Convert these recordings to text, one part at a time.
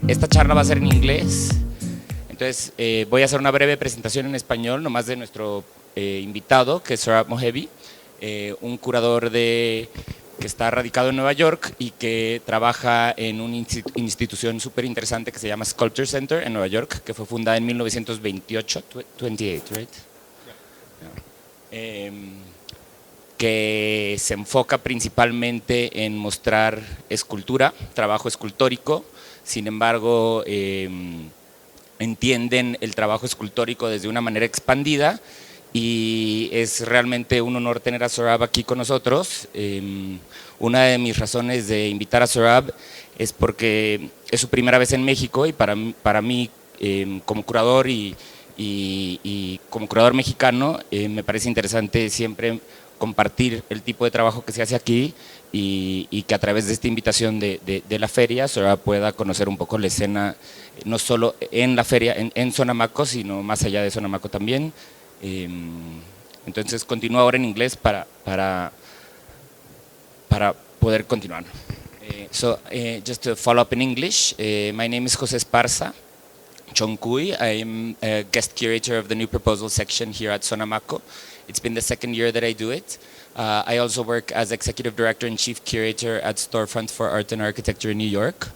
Esta charla va a ser en inglés, entonces voy a hacer una breve presentación en español, nomás de nuestro invitado, que es Sohrab Mohebbi, un curador que está radicado en Nueva York y que trabaja en una institución súper interesante que se llama SculptureCenter en Nueva York, que fue fundada en 1928, 28, right? Que se enfoca principalmente en mostrar escultura, trabajo escultórico. Sin embargo, entienden el trabajo escultórico desde una manera expandida y es realmente un honor tener a Sohrab aquí con nosotros. Una de mis razones de invitar a Sohrab es porque es su primera vez en México y para mí como curador y como curador mexicano me parece interesante siempre compartir el tipo de trabajo que se hace aquí y que a través de esta invitación de la feria Sohrab pueda conocer un poco la escena, no solo en la feria, en Sonamaco, sino más allá de Sonamaco también. Entonces continúo ahora en inglés para poder continuar. Just to follow up in English, my name is José Esparza Chong Cuy. I am a guest curator of the new proposal section here at Sonamaco. It's been the second year that I do it. I also work as executive director and chief curator at Storefront for Art and Architecture in New York.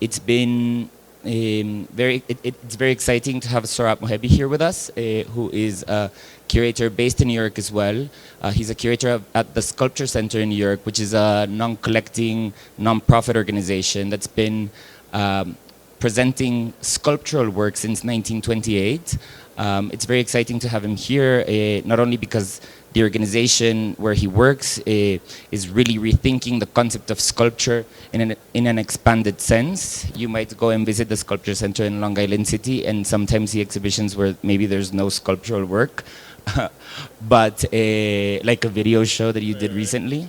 It's been it's very exciting to have Sohrab Mohebbi here with us, who is a curator based in New York as well. He's a curator at the SculptureCenter in New York, which is a non-collecting, non-profit organization that's been presenting sculptural work since 1928. It's very exciting to have him here, not only because the organization where he works is really rethinking the concept of sculpture in an expanded sense. You might go and visit the SculptureCenter in Long Island City and sometimes see exhibitions where maybe there's no sculptural work, but like a video show that you did recently.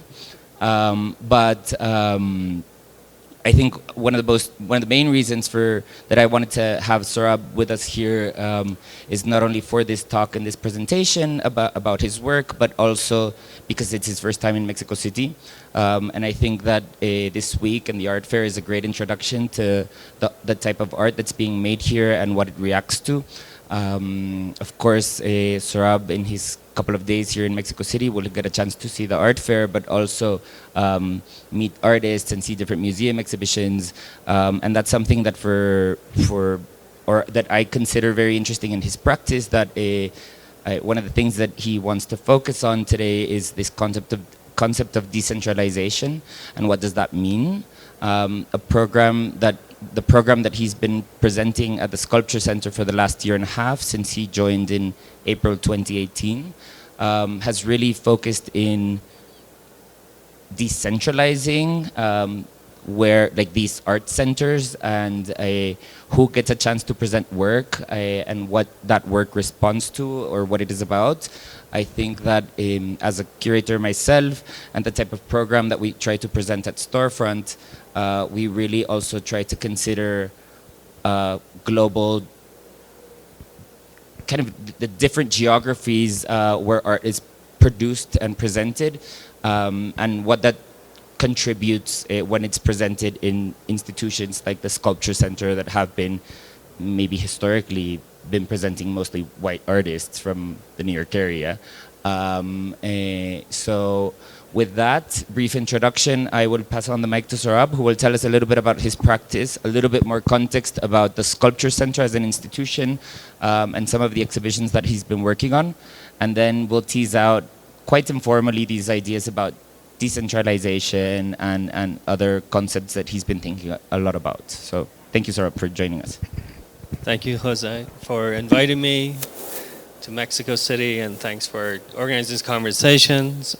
I think one of the main reasons that I wanted to have Sohrab with us here is not only for this talk and this presentation about his work, but also because it's his first time in Mexico City. And I think that this week and the art fair is a great introduction to the type of art that's being made here and what it reacts to. Of course, Sohrab, in his couple of days here in Mexico City, will get a chance to see the art fair, but also meet artists and see different museum exhibitions. And that's something that that I consider very interesting in his practice. That one of the things that he wants to focus on today is this concept of decentralization, and what does that mean? The program that he's been presenting at the SculptureCenter for the last year and a half, since he joined in April 2018, has really focused in decentralizing where like these art centers and who gets a chance to present work and what that work responds to or what it is about. I think that as a curator myself and the type of program that we try to present at Storefront, we really also try to consider global, kind of the different geographies where art is produced and presented, and what that contributes when it's presented in institutions like the SculptureCenter that have been maybe historically been presenting mostly white artists from the New York area. So with that brief introduction, I will pass on the mic to Sohrab, who will tell us a little bit about his practice, a little bit more context about the SculptureCenter as an institution, and some of the exhibitions that he's been working on. And then we'll tease out, quite informally, these ideas about decentralization and other concepts that he's been thinking a lot about. So thank you, Sohrab, for joining us. Thank you, Jose, for inviting me to Mexico City, and thanks for organizing these conversations.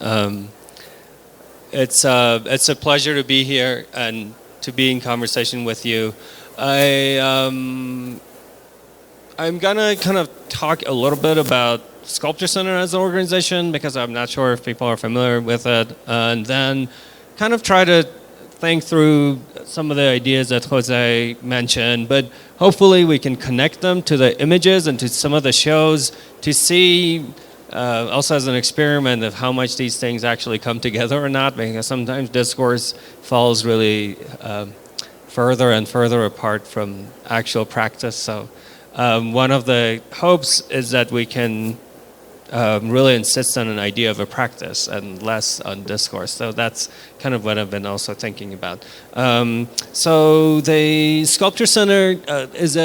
It's a pleasure to be here and to be in conversation with you. I'm gonna kind of talk a little bit about SculptureCenter as an organization because I'm not sure if people are familiar with it, and then kind of try to think through some of the ideas that Jose mentioned, but hopefully we can connect them to the images and to some of the shows to see also as an experiment of how much these things actually come together or not, because sometimes discourse falls really further and further apart from actual practice. So one of the hopes is that we can really insist on an idea of a practice and less on discourse. So that's kind of what I've been also thinking about. So the Sculpture Center is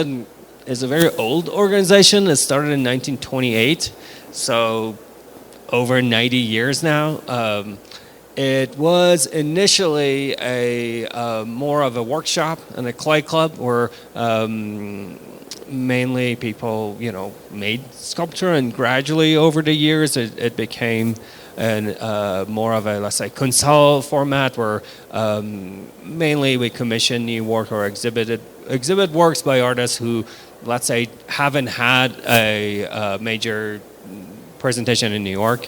a very old organization. It started in 1928, so over 90 years now. It was initially a more of a workshop and a clay club where mainly people, made sculpture, and gradually over the years it became more of a, let's say, console format where mainly we commission new work or exhibit works by artists who, let's say, haven't had a major presentation in New York.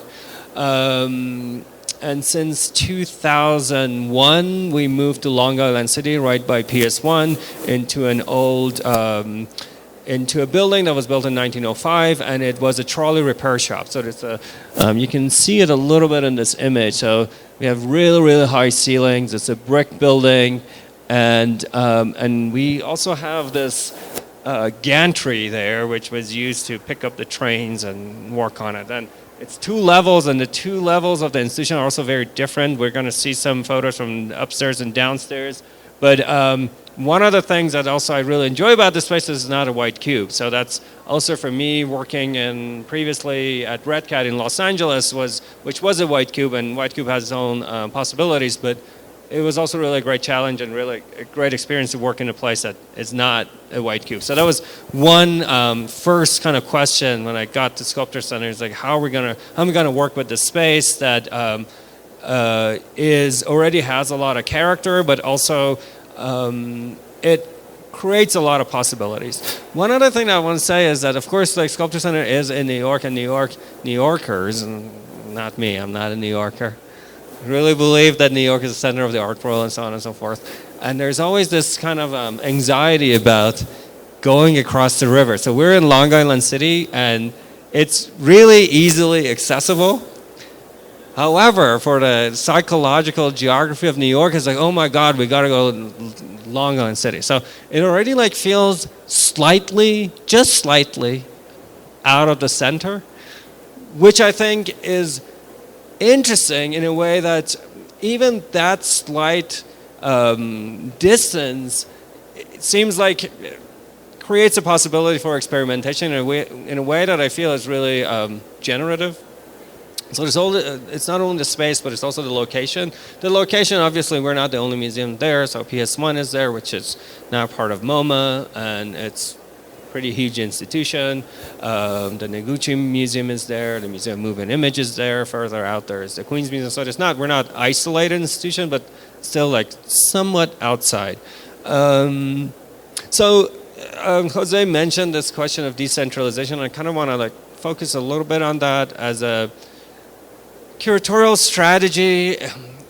And since 2001, we moved to Long Island City, right by PS1, into an old, into a building that was built in 1905, and it was a trolley repair shop. So it's you can see it a little bit in this image. So we have really, really high ceilings. It's a brick building, and we also have this gantry there, which was used to pick up the trains and work on it. And it's 2 levels, and the 2 levels of the institution are also very different. We're going to see some photos from upstairs and downstairs. But one of the things that also I really enjoy about this place is it's not a white cube. So that's also for me working previously at Red Cat in Los Angeles, which was a white cube, and white cube has its own possibilities. But it was also really a great challenge and really a great experience to work in a place that is not a white cube. So that was one first kind of question when I got to Sculpture Center. It's like, how are we gonna work with the space that already has a lot of character, but also it creates a lot of possibilities. One other thing I want to say is that, of course, like Sculpture Center is in New York, and New Yorkers, and not me, I'm not a New Yorker, really believe that New York is the center of the art world and so on and so forth. And there's always this kind of anxiety about going across the river. So we're in Long Island City, and it's really easily accessible. However, for the psychological geography of New York, it's like, oh my God, we gotta go to Long Island City. So it already like feels just slightly out of the center, which I think is interesting in a way that even that slight distance, it seems like it creates a possibility for experimentation in a way that I feel is really generative. So it's not only the space, but it's also the location. The location, obviously, we're not the only museum there. So PS1 is there, which is now part of MoMA, and it's pretty huge institution. The Noguchi Museum is there. The Museum of Moving Image is there. Further out there is the Queens Museum. So we're not isolated institution, but still like somewhat outside. Jose mentioned this question of decentralization. I kind of want to like focus a little bit on that as a curatorial strategy.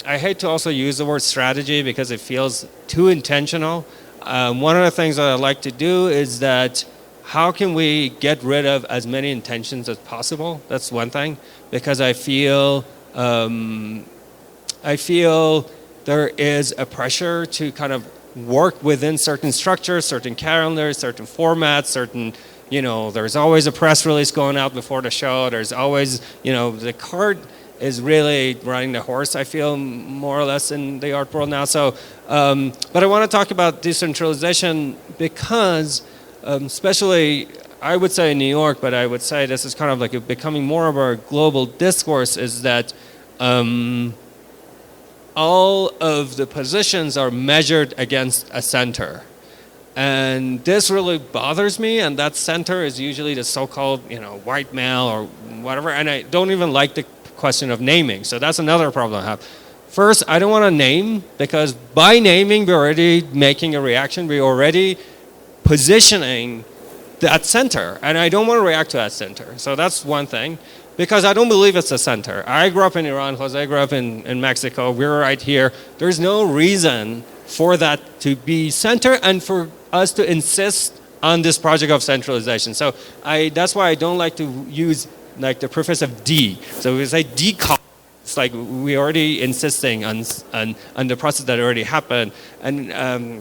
I hate to also use the word strategy because it feels too intentional. One of the things that I like to do is that how can we get rid of as many intentions as possible? That's one thing, because I feel there is a pressure to kind of work within certain structures, certain calendars, certain formats, certain, there's always a press release going out before the show. There's always, the cart is really riding the horse, I feel, more or less in the art world now. So, but I want to talk about decentralization because, especially, I would say in New York, but I would say this is kind of like becoming more of a global discourse, is that all of the positions are measured against a center. And this really bothers me, and that center is usually the so-called, white male or whatever, and I don't even like the question of naming. So that's another problem I have. First, I don't want to name, because by naming, we're already making a reaction. We're already positioning that center, and I don't want to react to that center. So that's one thing, because I don't believe it's a center. I grew up in Iran, Jose grew up in Mexico, we're right here. There's no reason for that to be center and for us to insist on this project of centralization. So that's why I don't like to use like the preface of D. So we say decolonize It's like we already insisting on the process that already happened. And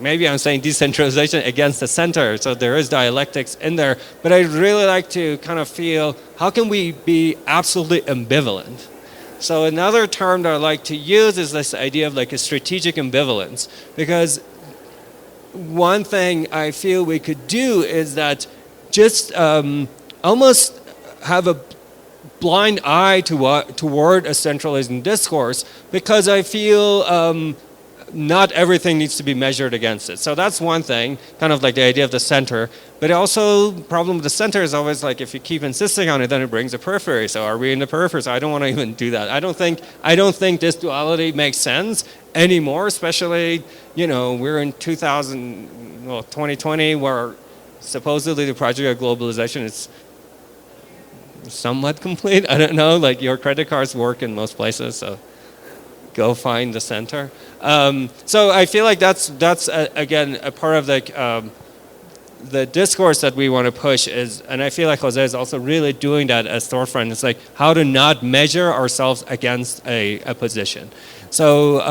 maybe I'm saying decentralization against the center, so there is dialectics in there. But I'd really like to kind of feel, how can we be absolutely ambivalent? So another term that I like to use is this idea of like a strategic ambivalence, because one thing I feel we could do is that just almost have a blind eye toward a centralism discourse, because I feel not everything needs to be measured against it. So that's one thing, kind of like the idea of the center. But also, the problem with the center is always like, if you keep insisting on it, then it brings the periphery. So are we in the periphery? So I don't want to even do that. I don't think this duality makes sense anymore, especially, we're in 2020, where supposedly the project of globalization is somewhat complete. I don't know, like your credit cards work in most places, so go find the center. So I feel like that's again a part of the discourse that we want to push is, and I feel like Jose is also really doing that at Storefront. It's like how to not measure ourselves against a position. So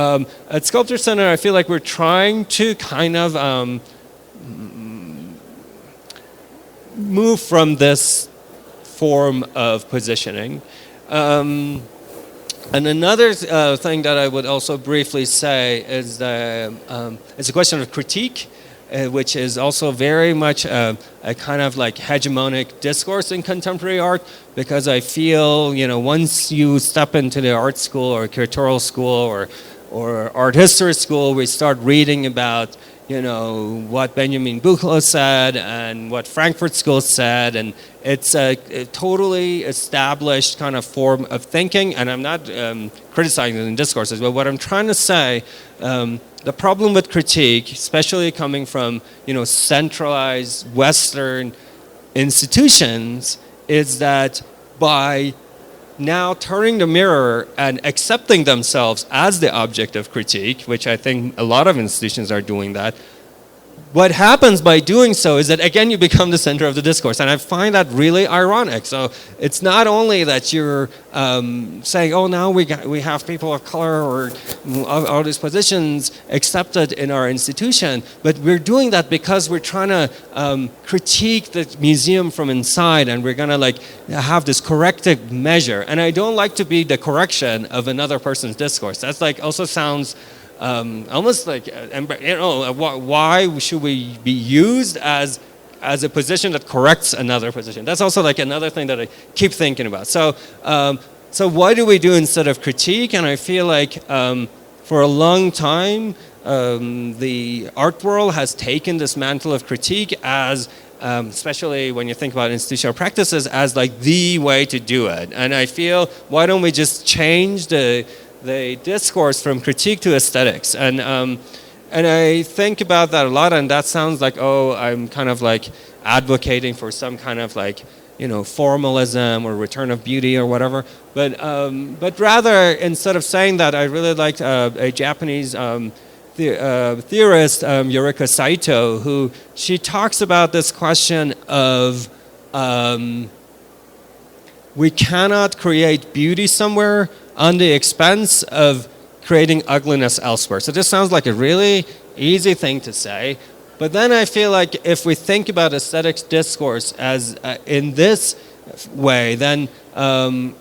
at SculptureCenter, I feel like we're trying to kind of move from this form of positioning. And another thing that I would also briefly say is it's a question of critique, which is also very much a kind of like hegemonic discourse in contemporary art, because I feel, once you step into the art school or curatorial school or art history school, we start reading about, what Benjamin Buchloh said and what Frankfurt School said, and it's a totally established kind of form of thinking, and I'm not criticizing it in discourses, but what I'm trying to say, the problem with critique, especially coming from, centralized Western institutions, is that by now turning the mirror and accepting themselves as the object of critique, which I think a lot of institutions are doing that, what happens by doing so is that, again, you become the center of the discourse. And I find that really ironic. So it's not only that you're saying, oh, now we have people of color or all these positions accepted in our institution, but we're doing that because we're trying to critique the museum from inside, and we're going to have this corrective measure. And I don't like to be the correction of another person's discourse. That's also sounds almost like, why should we be used as a position that corrects another position? That's also another thing that I keep thinking about. So what do we do instead of critique? And I feel like for a long time, the art world has taken this mantle of critique as, especially when you think about institutional practices, as the way to do it. And I feel, why don't we just change the discourse from critique to aesthetics? And I think about that a lot, and that sounds like, oh, I'm kind of advocating for some kind of formalism or return of beauty or whatever. But rather, instead of saying that, I really liked a Japanese theorist, Yuriko Saito, who she talks about this question of we cannot create beauty somewhere on the expense of creating ugliness elsewhere. So this sounds like a really easy thing to say, but then I feel like if we think about aesthetics discourse as in this way, then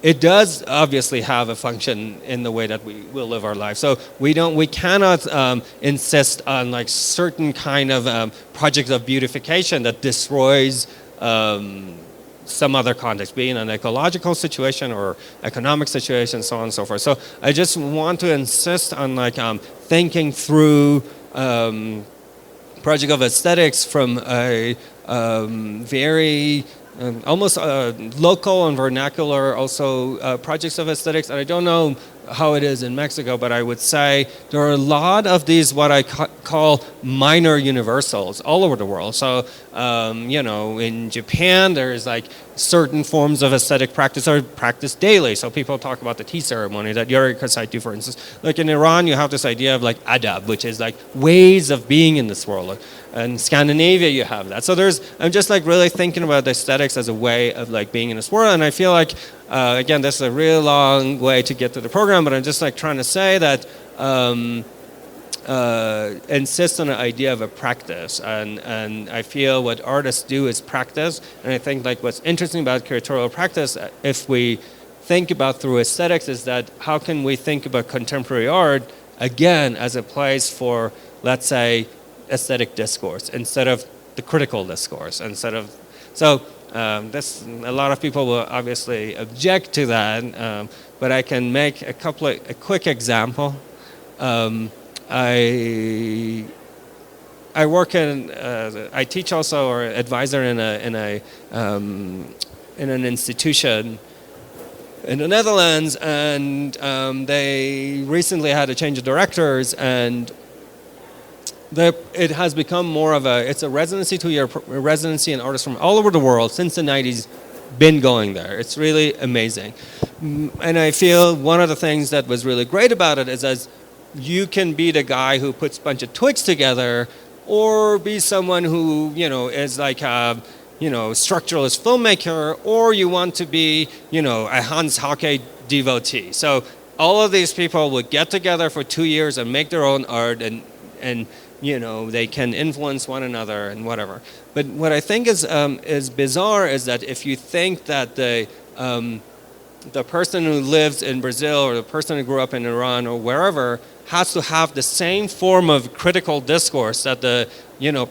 it does obviously have a function in the way that we will live our lives. So we cannot insist on certain kind of project of beautification that destroys some other context, being an ecological situation or economic situation, so on and so forth. So I just want to insist on thinking through project of aesthetics from a very almost local and vernacular also projects of aesthetics. And I don't know how it is in Mexico, but I would say there are a lot of these what I call minor universals all over the world. So, in Japan, there's certain forms of aesthetic practice are practiced daily. So people talk about the tea ceremony that Yuriko Saito, for instance. In Iran, you have this idea of adab, which is ways of being in this world. In Scandinavia, you have that. So I'm just really thinking about the aesthetics as a way of being in this world. And I feel again, this is a real long way to get to the program, but I'm just like trying to say that insist on the idea of a practice, and I feel what artists do is practice, and I think like what's interesting about curatorial practice, if we think about through aesthetics, is that how can we think about contemporary art again as a place for, let's say, aesthetic discourse instead of the critical discourse, instead of this, a lot of people will obviously object to that, but I can make a quick example. I work I teach also, or advisor in an institution in the Netherlands, and they recently had a change of directors, and it has become more of it's a residency, 2-year residency, and artists from all over the world since the 90s been going there. It's really amazing. And I feel one of the things that was really great about it is as you can be the guy who puts a bunch of twigs together, or be someone who, is like a, structuralist filmmaker, or you want to be, a Hans Hake devotee. So all of these people would get together for 2 years and make their own art, and they can influence one another and whatever. But what I think is bizarre is that if you think that the person who lives in Brazil, or the person who grew up in Iran or wherever, has to have the same form of critical discourse that the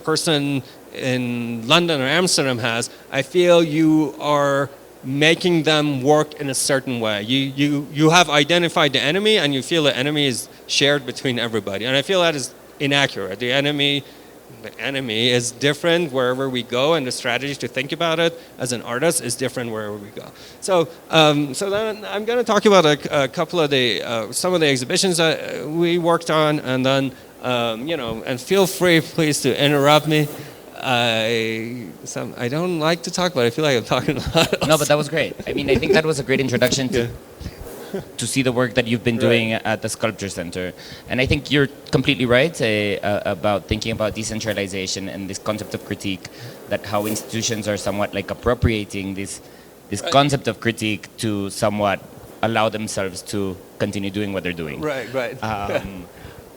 person in London or Amsterdam has, I feel you are making them work in a certain way. You have identified the enemy, and you feel the enemy is shared between everybody. And I feel that is inaccurate. The enemy is different wherever we go, and the strategy to think about it as an artist is different wherever we go. So then I'm going to talk about a couple of some of the exhibitions that we worked on, and then and feel free, please, to interrupt me. I don't like to talk, but I feel like I'm talking a lot. No, but that was great. I mean, I think that was a great introduction to see the work that you've been doing at the SculptureCenter. And I think you're completely right about thinking about decentralization and this concept of critique, that how institutions are somewhat like appropriating this concept of critique to somewhat allow themselves to continue doing what they're doing. Right.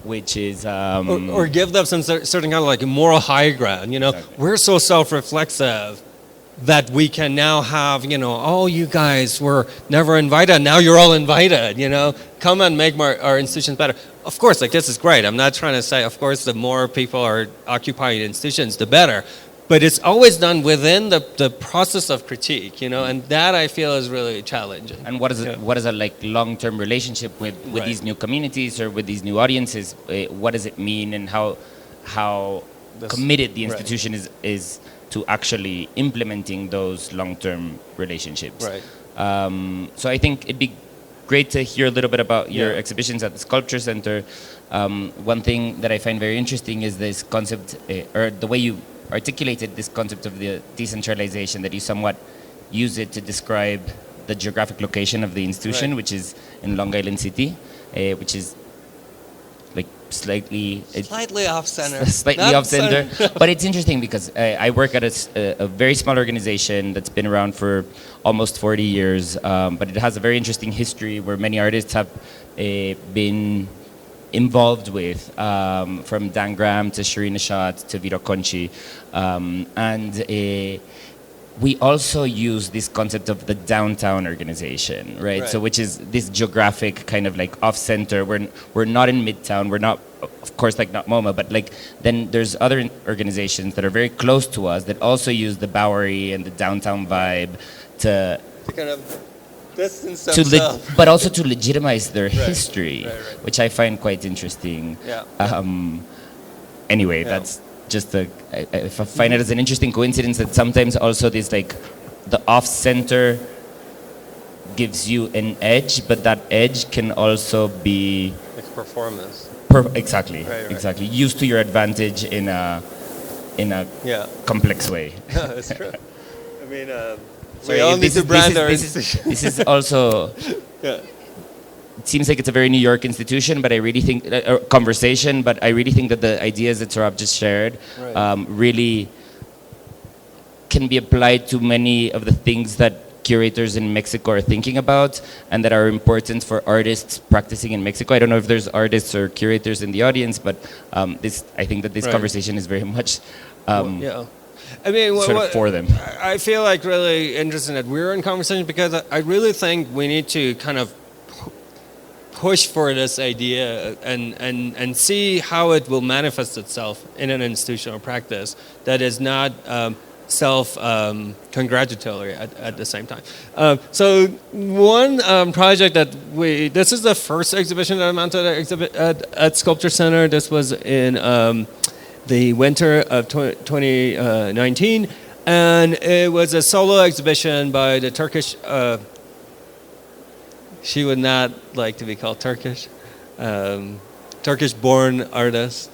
Which is... or give them some certain kind of like moral high ground, Exactly. We're so self-reflexive that we can now have, oh, you guys were never invited, now you're all invited, come and make our institutions better. Of course, like, this is great. I'm not trying to say, of course, the more people are occupying institutions, the better. But it's always done within the process of critique, and that I feel is really challenging. And what is a like long-term relationship with these new communities or with these new audiences? What does it mean, and how committed the institution is to actually implementing those long-term relationships? Right. So I think it'd be great to hear a little bit about your exhibitions at the SculptureCenter. One thing that I find very interesting is this concept, or the way you articulated this concept of the decentralization, that you somewhat use it to describe the geographic location of the institution, which is in Long Island City, which is like slightly off center. Slightly off center. But it's interesting because I work at a very small organization that's been around for almost 40 years, but it has a very interesting history where many artists have been involved with, from Dan Graham to Shireen Ashad to Vito Conchi. And we also use this concept of the downtown organization, right? So which is this geographic kind of like off-center. We're not in Midtown. We're not, of course, like not MoMA, but like then there's other organizations that are very close to us that also use the Bowery and the downtown vibe to kind of distance themselves. But also to legitimize their history, which I find quite interesting. Anyway, that's just I find it as an interesting coincidence that sometimes also this like the off-center gives you an edge, but that edge can also be like performance. Exactly, exactly. Used to your advantage in a complex way. No, it's true. I mean, we all need to brand our institution. This is also. It seems like it's a very New York institution, but I really think conversation. But I really think that the ideas that Sohrab just shared really can be applied to many of the things that curators in Mexico are thinking about and that are important for artists practicing in Mexico? I don't know if there's artists or curators in the audience, but I think that this conversation is very much yeah. I mean, sort of for them. I feel like really interesting that we're in conversation because I really think we need to kind of push for this idea and see how it will manifest itself in an institutional practice that is not self-congratulatory at the same time. So one project that this is the first exhibition that I mounted at SculptureCenter. This was in the winter of 2019, and it was a solo exhibition by the Turkish, she would not like to be called Turkish, Turkish-born artist,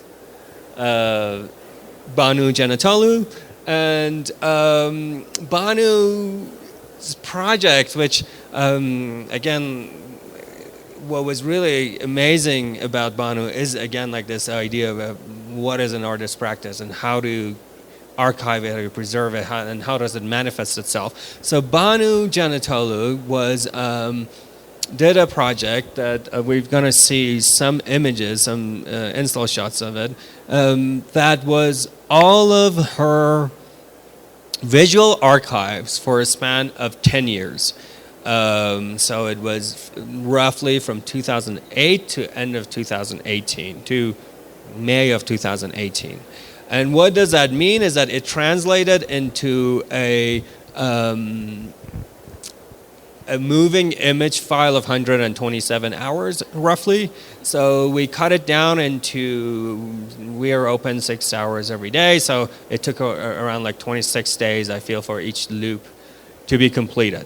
Banu Janatalu. And Banu's project, which, again, what was really amazing about Banu is, again, like this idea of what is an artist's practice and how to archive it, how to preserve it, and how does it manifest itself. So Banu Janatalu did a project that we're going to see some images, some install shots of it, that was all of her visual archives for a span of 10 years. So it was roughly from 2008 to end of 2018, to May of 2018. And what does that mean is that it translated into a moving image file of 127 hours, roughly. So we cut it down into, we are open 6 hours every day, so it took around like 26 days, I feel, for each loop to be completed.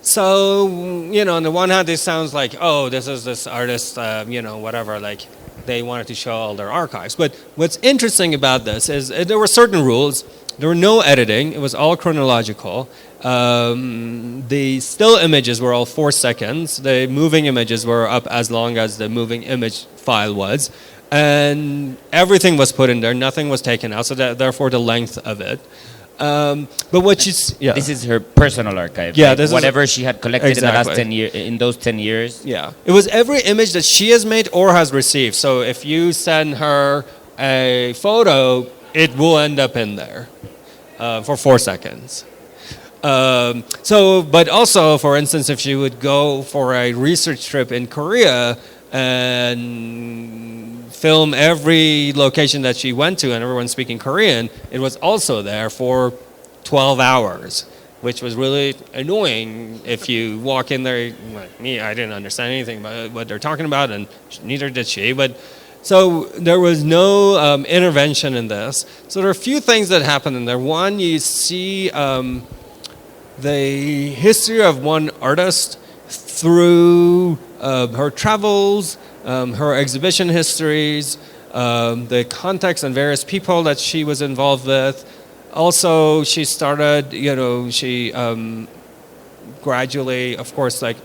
So, you know, on the one hand, this sounds like, oh, this is this artist, you know, whatever, like, they wanted to show all their archives. But what's interesting about this is there were certain rules. There were no editing. It was all chronological. The still images were all 4 seconds. The moving images were up as long as the moving image file was. And everything was put in there. Nothing was taken out. So therefore, the length of it. But what she's, yeah. This is her personal archive. Yeah, right? this whatever is, she had collected exactly. in the last 10 years, in those 10 years. Yeah, it was every image that she has made or has received. So if you send her a photo, it will end up in there for 4 seconds. But also, for instance, if she would go for a research trip in Korea and film every location that she went to and everyone speaking Korean, it was also there for 12 hours, which was really annoying if you walk in there. Like me, I didn't understand anything about what they're talking about, and neither did she. But so there was no intervention in this. So there are a few things that happened in there. One, you see the history of one artist through her travels, her exhibition histories, the context and various people that she was involved with. Also, she started, you know, she gradually, of course, like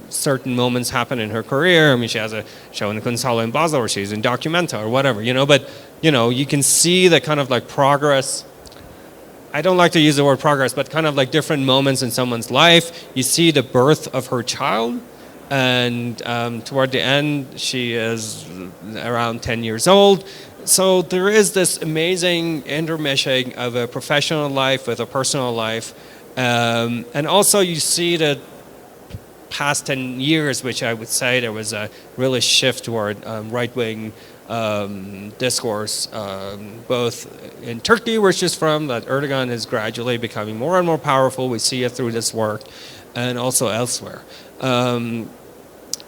certain moments happen in her career. I mean, she has a show in the Kunsthalle in Basel, or she's in Documenta or whatever, you know, but, you know, you can see the kind of like progress. I don't like to use the word progress, but kind of like different moments in someone's life. You see the birth of her child, and toward the end, she is around 10 years old. So there is this amazing intermeshing of a professional life with a personal life. And also you see the past 10 years, which I would say there was a really shift toward right-wing discourse, both in Turkey, where she's from, that Erdogan is gradually becoming more and more powerful. We see it through this work, and also elsewhere.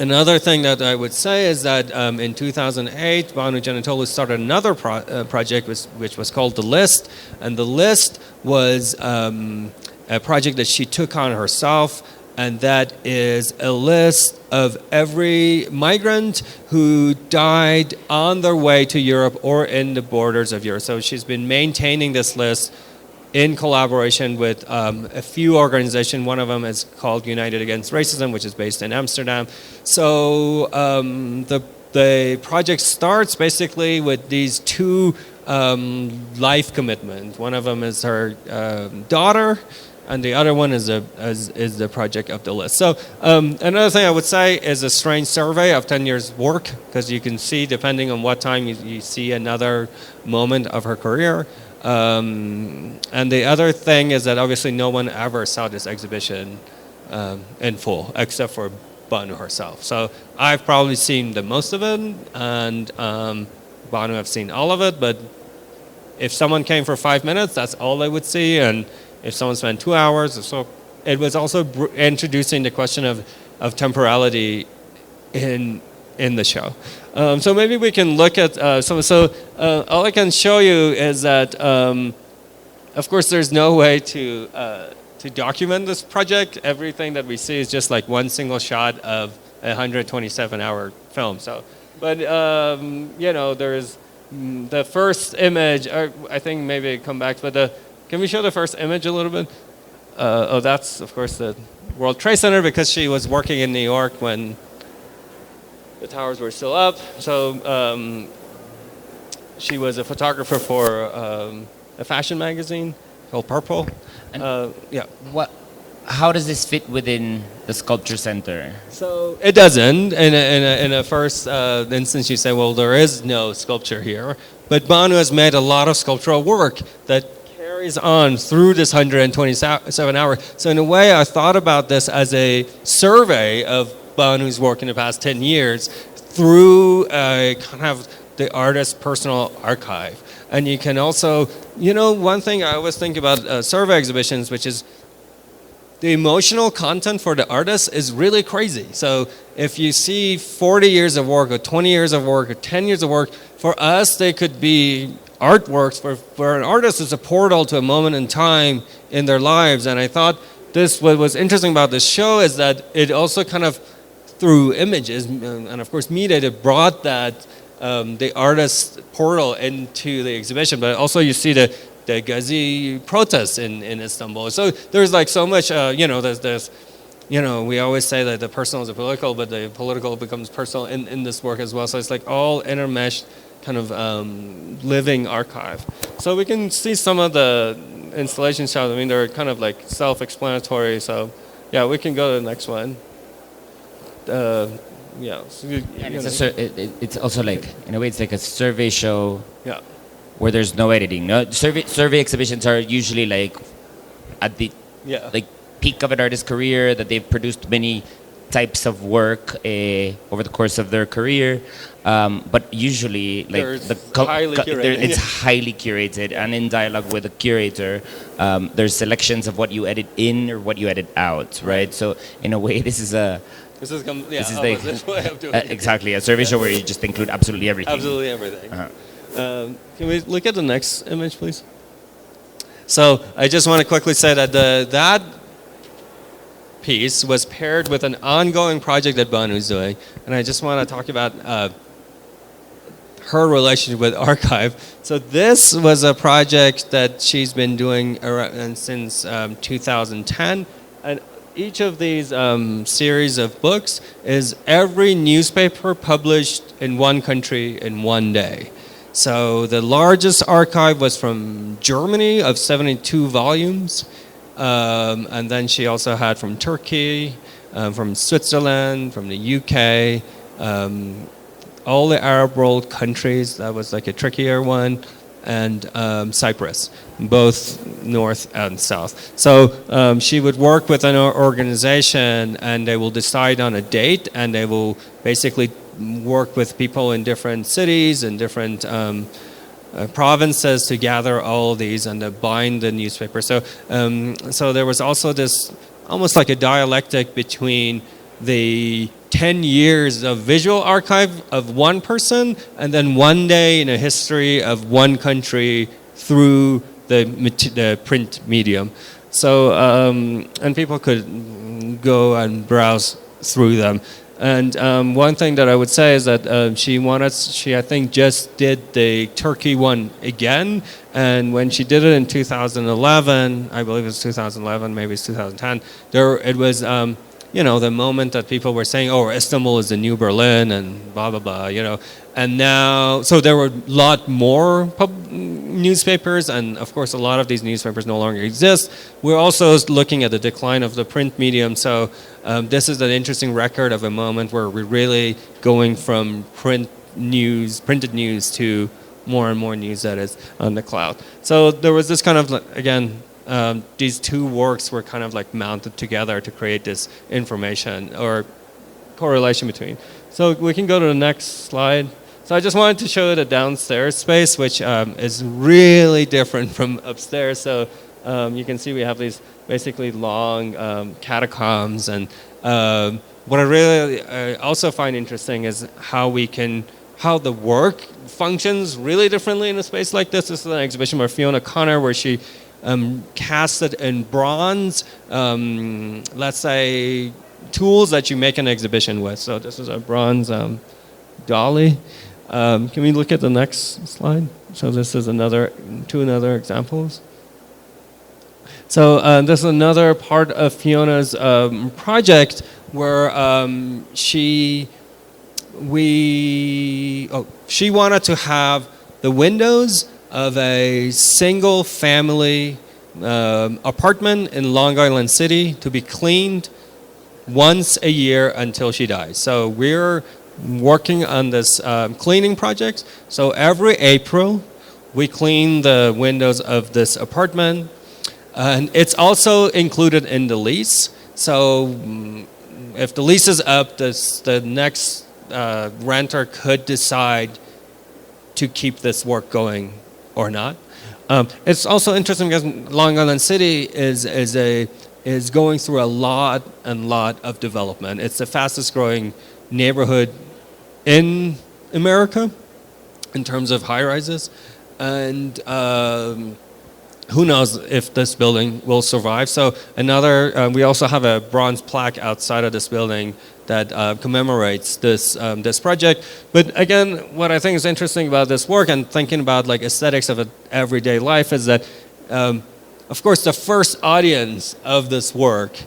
Another thing that I would say is that in 2008, Banu Janatalu started another project which was called The List. And The List was a project that she took on herself, and that is a list of every migrant who died on their way to Europe or in the borders of Europe. So she's been maintaining this list in collaboration with a few organizations. One of them is called United Against Racism, which is based in Amsterdam. So the project starts basically with these two life commitments. One of them is her daughter, and the other one is the project of the list. So another thing I would say is a strange survey of 10 years' work, because you can see, depending on what time you see another moment of her career. And the other thing is that obviously no one ever saw this exhibition in full, except for Banu herself. So I've probably seen the most of it, and Banu have seen all of it, but if someone came for 5 minutes, that's all they would see, and if someone spent 2 hours, so it was also introducing the question of temporality in the show. So maybe we can look at all I can show you is that, of course, there's no way to document this project. Everything that we see is just like one single shot of a 127-hour film. So, but there's the first image. I think maybe come back, but can we show the first image a little bit? That's of course the World Trade Center, because she was working in New York when the towers were still up. So she was a photographer for a fashion magazine called Purple. And how does this fit within the SculptureCenter? So it doesn't. In a first instance, you say, well, there is no sculpture here. But Banu has made a lot of sculptural work that carries on through this 127 hours. So in a way, I thought about this as a survey of Banu's work in the past 10 years through kind of the artist's personal archive. And you can also, one thing I always think about survey exhibitions, which is the emotional content for the artist is really crazy. So if you see 40 years of work or 20 years of work or 10 years of work, for us, they could be artworks. For an artist, it's a portal to a moment in time in their lives. And I thought what was interesting about this show is that it also kind of, through images and of course media, it brought that the artist's portal into the exhibition. But also you see the Gezi protests in Istanbul. So there's like so much, there's we always say that the personal is the political, but the political becomes personal in this work as well. So it's like all intermeshed kind of living archive. So we can see some of the installation shots. I mean, they're kind of like self-explanatory. So yeah, we can go to the next one. It's also like, in a way, it's like a survey show. Yeah. Where there's no editing. No, survey exhibitions are usually like at the peak of an artist's career, that they've produced many types of work over the course of their career. But usually, like it's highly curated, and in dialogue with the curator, there's selections of what you edit in or what you edit out, right? So in a way, this is way of doing it. Exactly, a survey show where you just include absolutely everything. Absolutely everything. Can we look at the next image, please? So I just want to quickly say that that piece was paired with an ongoing project that Banu's doing, and I just want to talk about her relationship with archive. So this was a project that she's been doing since 2010, and each of these series of books is every newspaper published in one country in one day. So the largest archive was from Germany of 72 volumes. And then she also had from Turkey, from Switzerland, from the UK, all the Arab world countries. That was like a trickier one. And Cyprus, both north and south. So she would work with an organization, and they will decide on a date, and they will basically work with people in different cities and different provinces to gather all of these and to bind the newspaper. So there was also this almost like a dialectic between the 10 years of visual archive of one person and then one day in a history of one country through the print medium. So, and people could go and browse through them. And one thing that I would say is that she I think just did the Turkey one again. And when she did it in 2011, I believe it was 2011, maybe it's 2010, it was, the moment that people were saying, oh, Istanbul is the new Berlin and blah, blah, blah, And now, so there were a lot more newspapers, and of course a lot of these newspapers no longer exist. We're also looking at the decline of the print medium, so this is an interesting record of a moment where we're really going from printed news to more and more news that is on the cloud. So there was this kind of, again, these two works were kind of like mounted together to create this information or correlation between. So we can go to the next slide. So I just wanted to show the downstairs space, which is really different from upstairs. So you can see we have these basically long catacombs, and what I really also find interesting is how the work functions really differently in a space like this. This is an exhibition by Fiona Connor where she casted in bronze, let's say, tools that you make an exhibition with. So this is a bronze dolly. Can we look at the next slide? So this is two other examples. So this is another part of Fiona's project where she wanted to have the windows of a single family apartment in Long Island City to be cleaned once a year until she dies. So we're working on this cleaning project. So every April, we clean the windows of this apartment. And it's also included in the lease. So if the lease is up, the next renter could decide to keep this work going or not. It's also interesting because Long Island City is going through a lot of development. It's the fastest growing neighborhood in America in terms of high rises, and who knows if this building will survive. So we also have a bronze plaque outside of this building that commemorates this project. But again, what I think is interesting about this work and thinking about like aesthetics of everyday life is that, of course, the first audience of this work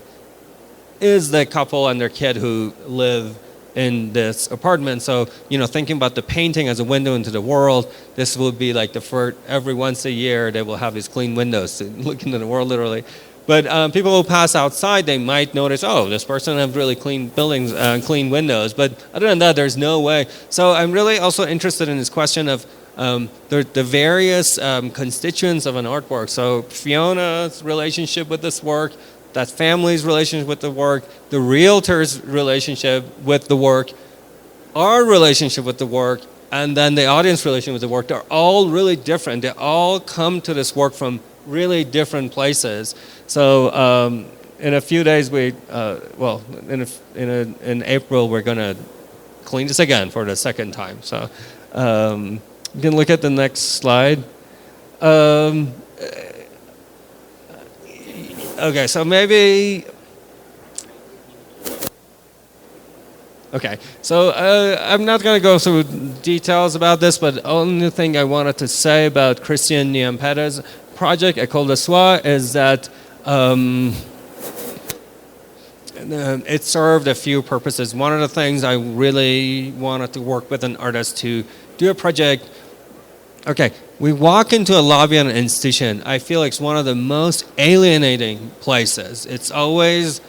is the couple and their kid who live in this apartment. So, thinking about the painting as a window into the world, this will be like the first, every once a year, they will have these clean windows to look into the world, literally. But people who pass outside, they might notice, oh, this person has really clean buildings, clean windows. But other than that, there's no way. So I'm really also interested in this question of the various constituents of an artwork. So Fiona's relationship with this work, that family's relationship with the work, the realtor's relationship with the work, our relationship with the work, and then the audience relationship with the work. They're all really different. They all come to this work from really different places. So in a few days, in April, we're going to clean this again for the second time. So you can look at the next slide. Okay, so maybe... Okay, so I'm not going to go through details about this, but the only thing I wanted to say about Christian Niampetta's project, École de Soi, is that it served a few purposes. One of the things I really wanted to work with an artist to do a project. Okay, we walk into a lobby of an institution. I feel like it's one of the most alienating places. It's always,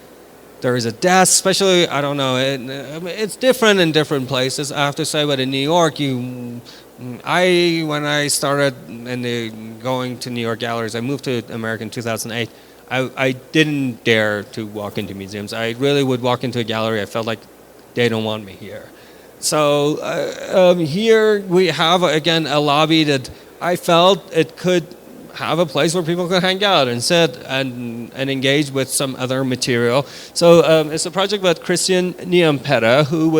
there is a desk, especially, I don't know, it's different in different places, I have to say, but in New York, when I started going to New York galleries, I moved to America in 2008, I didn't dare to walk into museums. I really would walk into a gallery, I felt like they don't want me here. So here we have, again, a lobby that I felt it could have a place where people could hang out and sit and engage with some other material. So it's a project about Christian Niampetta, who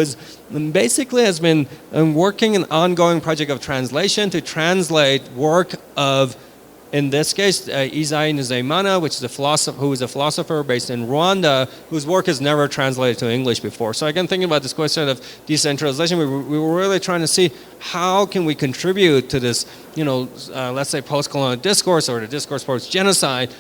basically has been working an ongoing project of translation to translate work of, in this case, Isai Nzeyimana, who is a philosopher based in Rwanda, whose work is never translated to English before. So again, thinking about this question of decentralization, we were really trying to see how can we contribute to this let's say post-colonial discourse or the discourse post-genocide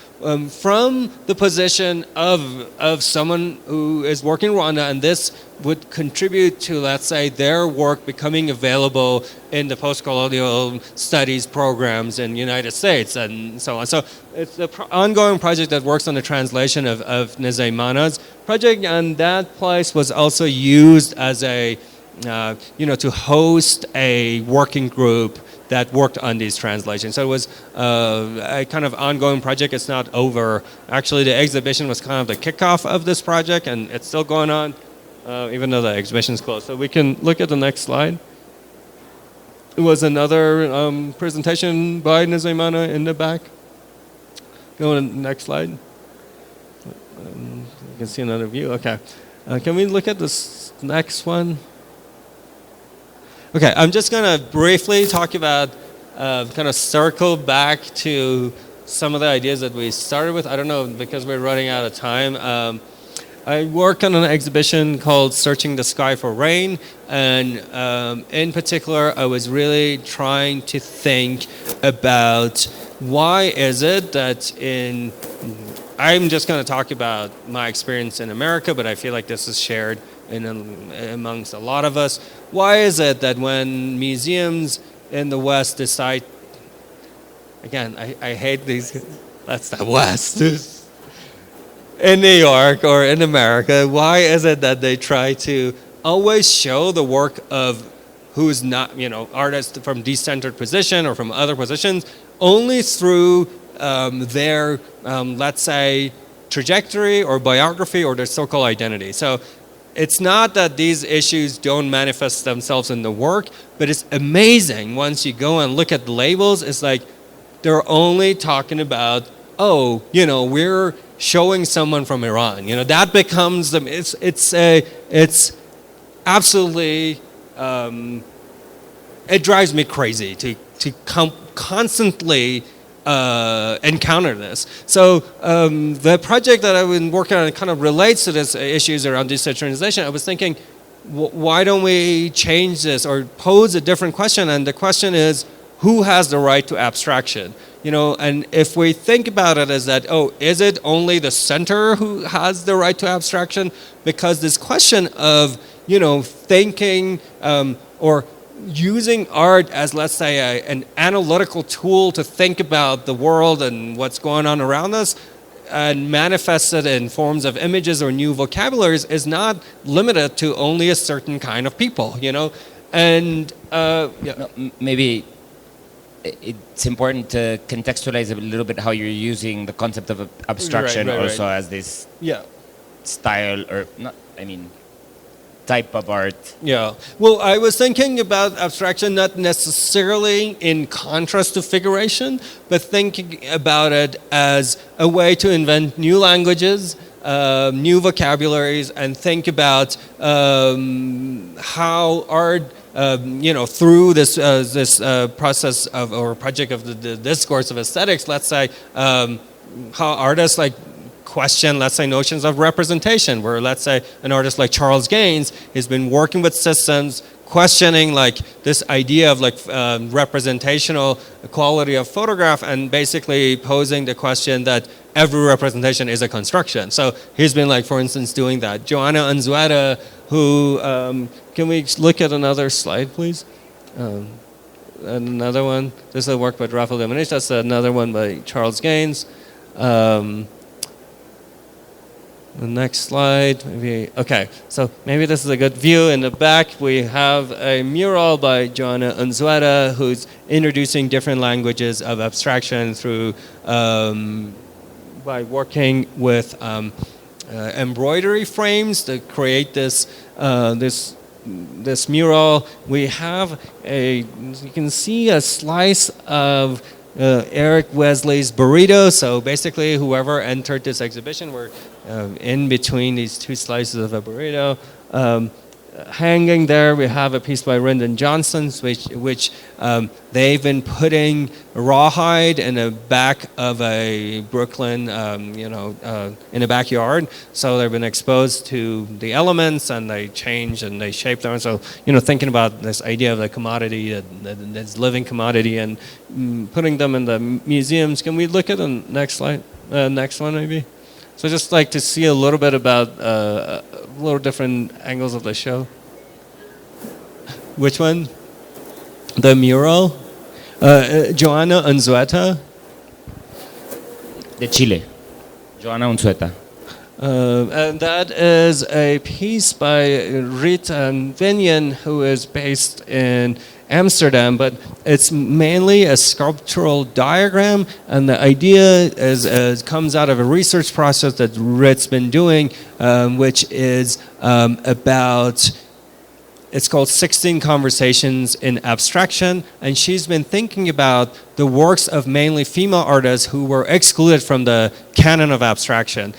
from the position of someone who is working in Rwanda, and this would contribute to, let's say, their work becoming available in the post-colonial studies programs in the United States and so on. So it's an ongoing project that works on the translation of Nzeyimana's project, and that place was also used as a, to host a working group that worked on these translations. So it was a kind of ongoing project. It's not over. Actually, the exhibition was kind of the kickoff of this project, and it's still going on, even though the exhibition's closed. So we can look at the next slide. It was another presentation by Nzeyimana in the back. Go to the next slide. You can see another view. Okay. Can we look at this next one? Okay, I'm just going to briefly talk about, kind of circle back to some of the ideas that we started with. I don't know, because we're running out of time. I work on an exhibition called Searching the Sky for Rain, and in particular, I was really trying to think about why is it that I'm just going to talk about my experience in America, but I feel like this is shared amongst a lot of us. Why is it that when museums in the West decide, again, I hate these, that's the West, in New York or in America, why is it that they try to always show the work of who's not, artists from decentered position or from other positions only through their, let's say, trajectory or biography or their so-called identity? So it's not that these issues don't manifest themselves in the work, but it's amazing once you go and look at the labels, it's like they're only talking about, we're showing someone from Iran. That becomes them. It's absolutely, it drives me crazy to constantly encounter this. So the project that I've been working on kind of relates to this issues around decentralization. I was thinking, why don't we change this or pose a different question? And the question is, who has the right to abstraction? And if we think about it as that, is it only the center who has the right to abstraction? Because this question of, thinking or using art as, let's say, an analytical tool to think about the world and what's going on around us and manifested in forms of images or new vocabularies is not limited to only a certain kind of people, And maybe it's important to contextualize a little bit how you're using the concept of abstraction also as this style or not, type of art. Yeah. Well, I was thinking about abstraction not necessarily in contrast to figuration, but thinking about it as a way to invent new languages, new vocabularies, and think about how art, through this process of or project of the discourse of aesthetics, let's say, how artists question, let's say, notions of representation, where, let's say, an artist like Charles Gaines has been working with systems, questioning this idea of representational quality of photograph, and basically posing the question that every representation is a construction. So he's been, for instance, doing that. Joanna Unzueta, who, can we look at another slide, please? Another one. This is a work by Rafael Domenech. That's another one by Charles Gaines. The next slide, maybe. Okay, so maybe this is a good view. In the back, we have a mural by Joanna Unzueta, who's introducing different languages of abstraction through by working with embroidery frames to create this mural. We have you can see a slice of Eric Wesley's burrito. So basically, whoever entered this exhibition were in between these two slices of a burrito. hanging there, we have a piece by Rendon Johnson, which they've been putting rawhide in the back of a Brooklyn, in a backyard. So they've been exposed to the elements, and they change and they shape them. So, thinking about this idea of the commodity, this living commodity, and putting them in the museums. Can we look at the next slide? Next one, maybe? So just like to see a little bit about little different angles of the show. Which one? The mural? Joana Unzueta? De Chile. Joana Unzueta. And that is a piece by Rita Vinyan, who is based in Amsterdam, but it's mainly a sculptural diagram, and the idea comes out of a research process that Rit's been doing, which is it's called 16 Conversations in Abstraction, and she's been thinking about the works of mainly female artists who were excluded from the canon of abstraction.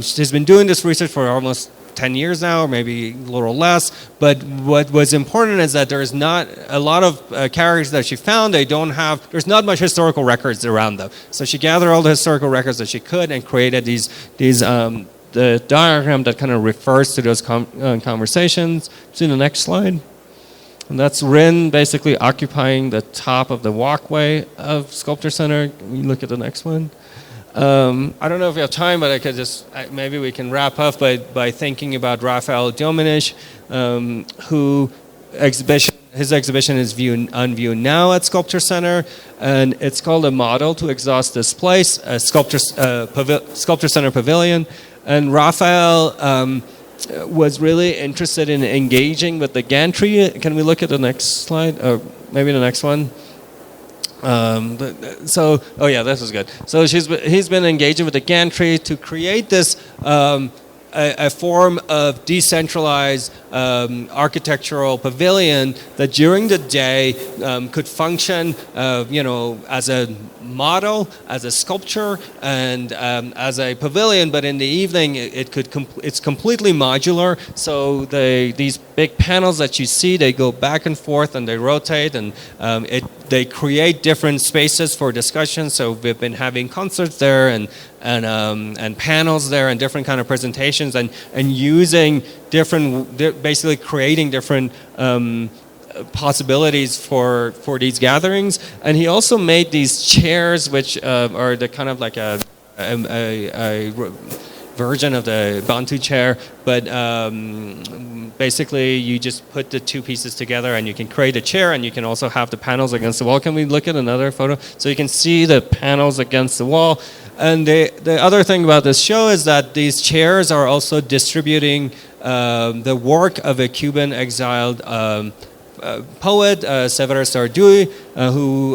She's been doing this research for almost 10 years now, or maybe a little less, but what was important is that there's not a lot of characters that she found, there's not much historical records around them. So she gathered all the historical records that she could and created the diagram that kind of refers to those conversations. See the next slide? And that's Rin basically occupying the top of the walkway of SculptureCenter. We look at the next one. I don't know if we have time, but I could maybe we can wrap up by thinking about Raphael Dominic, his exhibition is on view now at SculptureCenter, and it's called A Model to Exhaust This Place, a SculptureCenter Pavilion. And Raphael was really interested in engaging with the gantry. Can we look at the next slide? Or maybe the next one? This is good. So he's been engaging with the gantry to create this a form of decentralized architectural pavilion that during the day could function, as a model, as a sculpture, and as a pavilion. But in the evening, it's completely modular. So these big panels that you see, they go back and forth and they rotate, and they create different spaces for discussion. So we've been having concerts there and panels there and different kind of presentations and using basically creating different possibilities for these gatherings. And he also made these chairs, which are the kind of like a version of the Bantu chair, but basically you just put the two pieces together and you can create a chair, and you can also have the panels against the wall. Can we look at another photo? So you can see the panels against the wall. And the other thing about this show is that these chairs are also distributing the work of a Cuban exiled poet, Severus Sarduy, who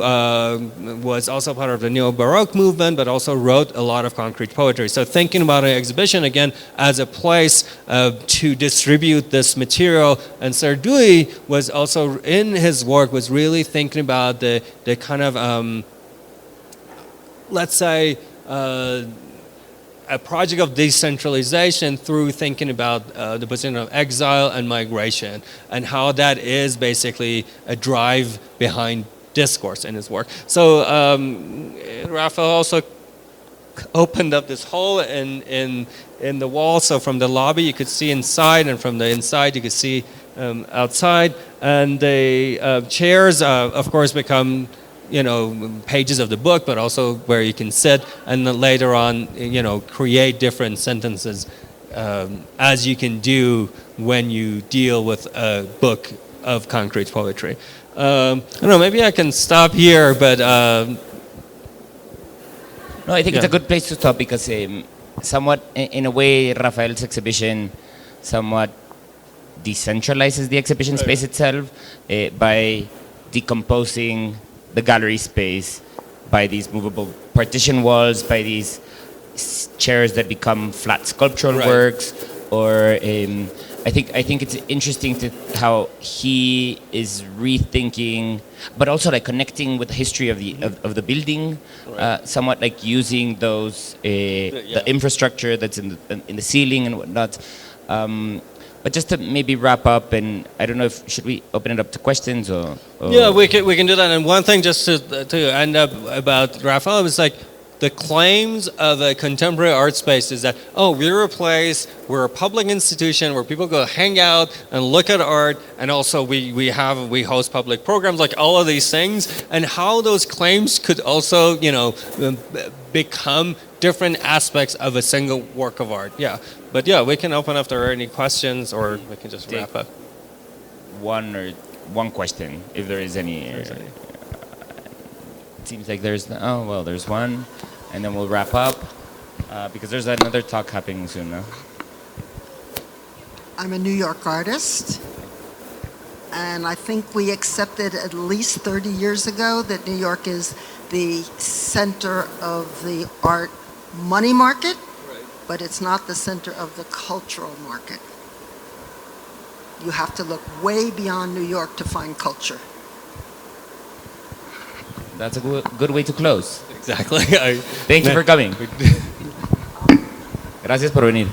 was also part of the Neo-Baroque movement, but also wrote a lot of concrete poetry. So thinking about an exhibition, again, as a place to distribute this material. And Sarduy was also, in his work, was really thinking about the kind of, let's say, a project of decentralization through thinking about the position of exile and migration, and how that is basically a drive behind discourse in his work. So Raphael also opened up this hole in the wall, so from the lobby you could see inside, and from the inside you could see outside. And the chairs, of course, become pages of the book, but also where you can sit, and then later on, create different sentences, as you can do when you deal with a book of concrete poetry. I don't know, maybe I can stop here, but... No, I think it's a good place to stop, because somewhat, in a way, Raphael's exhibition somewhat decentralizes the exhibition space itself by decomposing the gallery space by these movable partition walls, by these chairs that become flat sculptural works, or I think it's interesting to how he is rethinking, but also like connecting with the history of the building, somewhat like using those the infrastructure that's in the ceiling and whatnot. But just to maybe wrap up, and I don't know if should we open it up to questions or Yeah, we can do that. And one thing just to end up about Raphael was like the claims of a contemporary art space is that, oh, we're a place, we're a public institution where people go hang out and look at art, and also we host public programs, like all of these things, and how those claims could also, you know, become different aspects of a single work of art. Yeah, but yeah, we can open up if there are any questions, or we can just wrap up. One question, if there is any. It seems like there's there's one, and then we'll wrap up because there's another talk happening soon. No? I'm a New York artist, and I think we accepted at least 30 years ago that New York is the center of the art money market, but it's not the center of the cultural market. You have to look way beyond New York to find culture. That's a good way to close. Exactly. Thank you for coming. Gracias por venir.